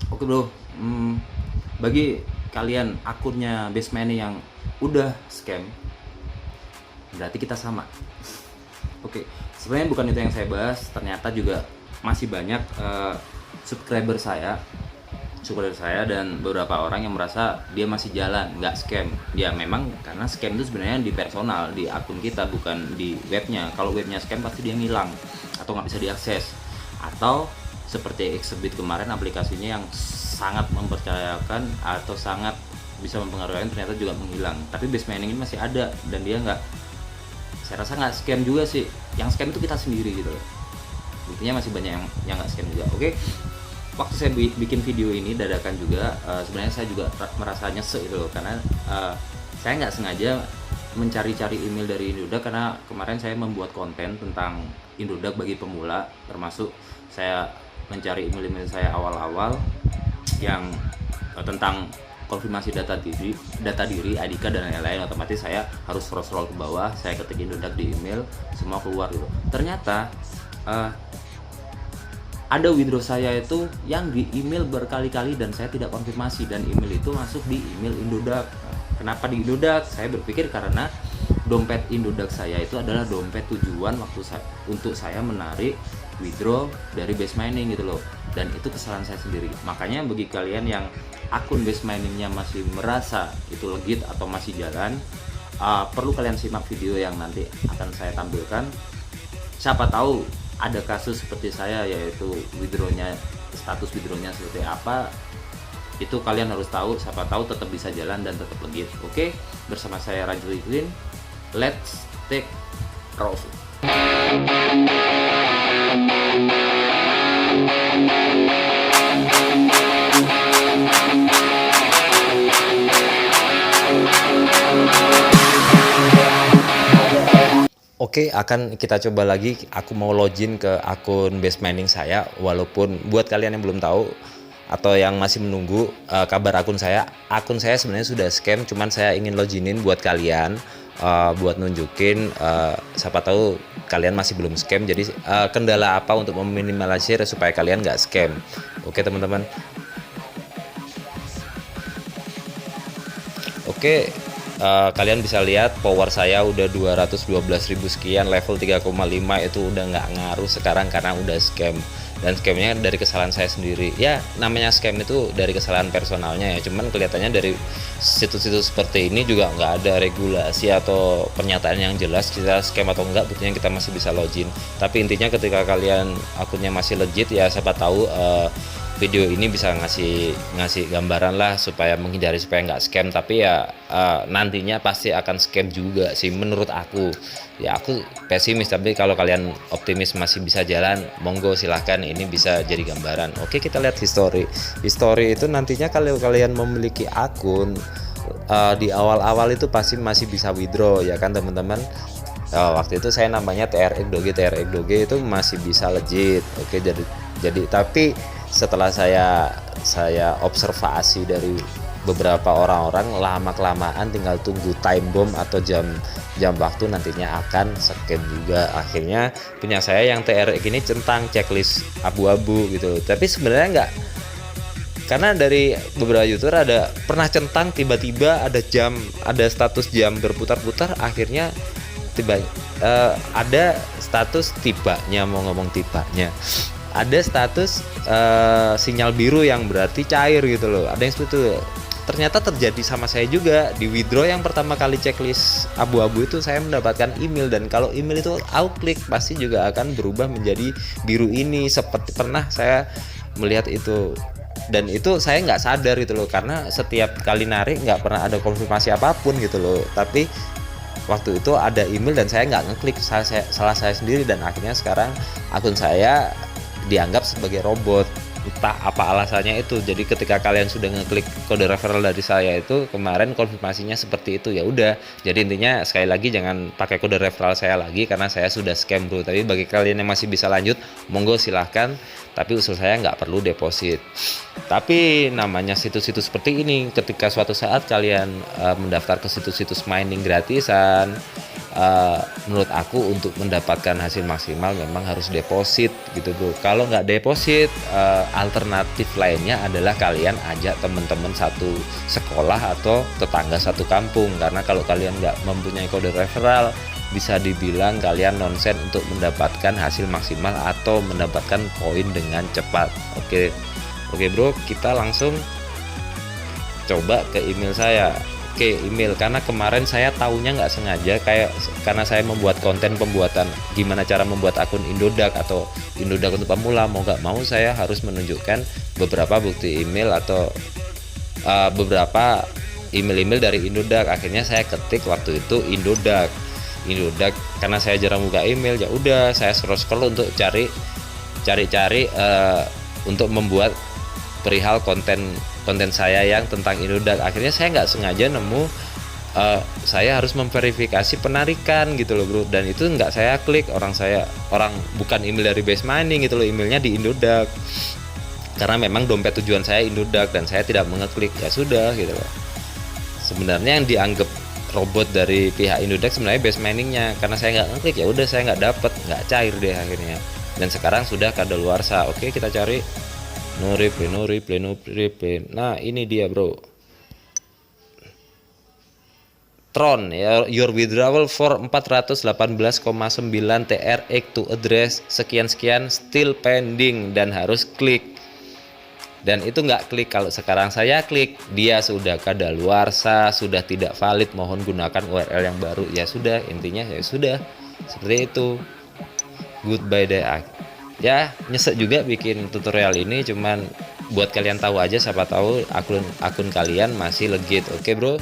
Oke bro, bagi kalian akunnya Basemani yang udah scam, berarti kita sama. Oke, sebenarnya bukan itu yang saya bahas. Ternyata juga masih banyak subscriber saya dan beberapa orang yang merasa dia masih jalan, nggak scam. Ya memang karena scam itu sebenarnya di personal, di akun kita, bukan di webnya. Kalau webnya scam pasti dia ngilang atau nggak bisa diakses. Atau seperti Exhibit kemarin, aplikasinya yang sangat mempercayakan atau sangat bisa mempengaruhi ternyata juga menghilang. Tapi base mining ini masih ada dan dia nggak, saya rasa nggak scam juga sih. Yang scam itu kita sendiri gitu loh. Buktinya masih banyak yang nggak scam juga. Oke, waktu saya bikin video ini dadakan juga, sebenarnya saya juga merasa nyesek gitu loh, karena saya nggak sengaja mencari-cari email dari Indodax, karena kemarin saya membuat konten tentang Indodax bagi pemula, termasuk saya mencari email-email saya awal-awal yang tentang konfirmasi data diri, IDK dan lain-lain. Otomatis saya harus scroll ke bawah, saya ketik Indodax di email, semua keluar gitu. Ternyata ada withdraw saya itu yang di email berkali-kali dan saya tidak konfirmasi, dan email itu masuk di email Indodax. Kenapa di Indodax? Saya berpikir karena dompet Indodax saya itu adalah dompet tujuan untuk saya menarik withdraw dari base mining gitu loh, dan itu kesalahan saya sendiri. Makanya bagi kalian yang akun base miningnya masih merasa itu legit atau masih jalan, perlu kalian simak video yang nanti akan saya tampilkan. Siapa tahu ada kasus seperti saya, yaitu status withdrawnya seperti apa, itu kalian harus tahu. Siapa tahu tetap bisa jalan dan tetap legit. Oke, bersama saya Rajul Iklin, let's take profit. Oke, akan kita coba lagi. Aku mau login ke akun base mining saya. Walaupun buat kalian yang belum tahu atau yang masih menunggu kabar akun saya sebenarnya sudah scam. Cuman saya ingin loginin buat kalian, buat nunjukin siapa tahu kalian masih belum scam. Jadi kendala apa untuk meminimalisir supaya kalian nggak scam. Oke teman-teman. Oke, kalian bisa lihat power saya udah 212.000 sekian, level 3,5 itu udah nggak ngaruh sekarang karena udah scam. Dan scamnya dari kesalahan saya sendiri. Ya namanya scam itu dari kesalahan personalnya ya, cuman kelihatannya dari situs-situs seperti ini juga nggak ada regulasi atau pernyataan yang jelas kita scam atau enggak. Buktinya kita masih bisa login. Tapi intinya ketika kalian akunnya masih legit ya, siapa tahu video ini bisa ngasih gambaran lah supaya menghindari, supaya nggak scam. Tapi ya nantinya pasti akan scam juga sih menurut aku. Ya aku pesimis, tapi kalau kalian optimis masih bisa jalan, monggo silahkan, ini bisa jadi gambaran. Oke, kita lihat history itu nantinya kalau kalian memiliki akun di awal-awal itu pasti masih bisa withdraw ya kan teman-teman. Waktu itu saya namanya TRX Doge itu masih bisa legit. Oke, jadi tapi setelah saya observasi dari beberapa orang-orang, lama-kelamaan tinggal tunggu time bomb atau jam waktu nantinya akan scam juga. Akhirnya punya saya yang TRX ini centang checklist abu-abu gitu. Tapi sebenarnya enggak, karena dari beberapa youtuber ada pernah centang tiba-tiba ada status jam berputar-putar. Akhirnya ada status tibanya, mau ngomong tibanya, ada status sinyal biru yang berarti cair gitu loh. Ada yang seperti itu. Ternyata terjadi sama saya juga. Di withdraw yang pertama kali checklist abu-abu itu saya mendapatkan email, dan kalau email itu aku klik pasti juga akan berubah menjadi biru ini. Seperti pernah saya melihat itu, dan itu saya nggak sadar gitu loh, karena setiap kali narik nggak pernah ada konfirmasi apapun gitu loh. Tapi waktu itu ada email dan saya nggak ngeklik, salah saya sendiri, dan akhirnya sekarang akun saya dianggap sebagai robot. Entah apa alasannya itu. Jadi ketika kalian sudah ngeklik kode referral dari saya itu kemarin, konfirmasinya seperti itu, ya udah. Jadi intinya sekali lagi jangan pakai kode referral saya lagi karena saya sudah scam bro. Tapi bagi kalian yang masih bisa lanjut, monggo silahkan. Tapi usul saya nggak perlu deposit. Tapi namanya situs-situs seperti ini, ketika suatu saat kalian mendaftar ke situs-situs mining gratisan, menurut aku untuk mendapatkan hasil maksimal memang harus deposit gitu bro. Kalau nggak deposit, alternatif lainnya adalah kalian ajak teman-teman satu sekolah atau tetangga satu kampung, karena kalau kalian nggak mempunyai kode referral bisa dibilang kalian nonsen untuk mendapatkan hasil maksimal atau mendapatkan poin dengan cepat. Oke bro, kita langsung coba ke email saya. Oke, email, karena kemarin saya tahunya nggak sengaja, karena saya membuat konten pembuatan gimana cara membuat akun Indodax atau Indodax untuk pemula, mau nggak mau saya harus menunjukkan beberapa bukti email atau beberapa email-email dari Indodax. Akhirnya saya ketik waktu itu Indodax, karena saya jarang buka email, ya udah saya scroll untuk cari untuk membuat perihal konten saya yang tentang Indodax. Akhirnya saya nggak sengaja nemu saya harus memverifikasi penarikan gitu loh bro, dan itu nggak saya klik, orang bukan email dari Base Mining gitu loh, emailnya di Indodax, karena memang dompet tujuan saya Indodax dan saya tidak mengeklik. Ya sudah gitu loh, sebenarnya yang dianggap robot dari pihak Indodax sebenarnya Base Miningnya, karena saya nggak ngeklik ya udah saya nggak cair deh akhirnya, dan sekarang sudah kadaluarsa. Oke, kita cari no reply. Nah ini dia bro, Tron ya, your withdrawal for 418,9 TRX to address sekian still pending, dan harus klik, dan itu nggak klik. Kalau sekarang saya klik, dia sudah kadaluarsa, sudah tidak valid, mohon gunakan URL yang baru. Ya sudah, intinya ya sudah seperti itu. Goodbye deh. Ya nyesek juga bikin tutorial ini, cuman buat kalian tahu aja, siapa tahu akun kalian masih legit. Oke bro,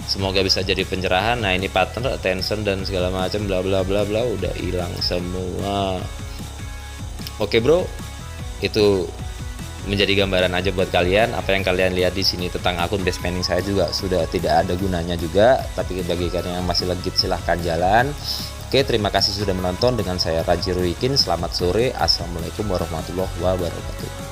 semoga bisa jadi pencerahan. Nah ini partner, attention dan segala macam bla bla bla bla udah hilang semua. Oke bro, itu menjadi gambaran aja buat kalian. Apa yang kalian lihat di sini tentang akun Base Mining saya juga sudah tidak ada gunanya juga, tapi bagi kalian yang masih legit silahkan jalan. Oke, terima kasih sudah menonton. Dengan saya Raji Ruikin, selamat sore, assalamualaikum warahmatullahi wabarakatuh.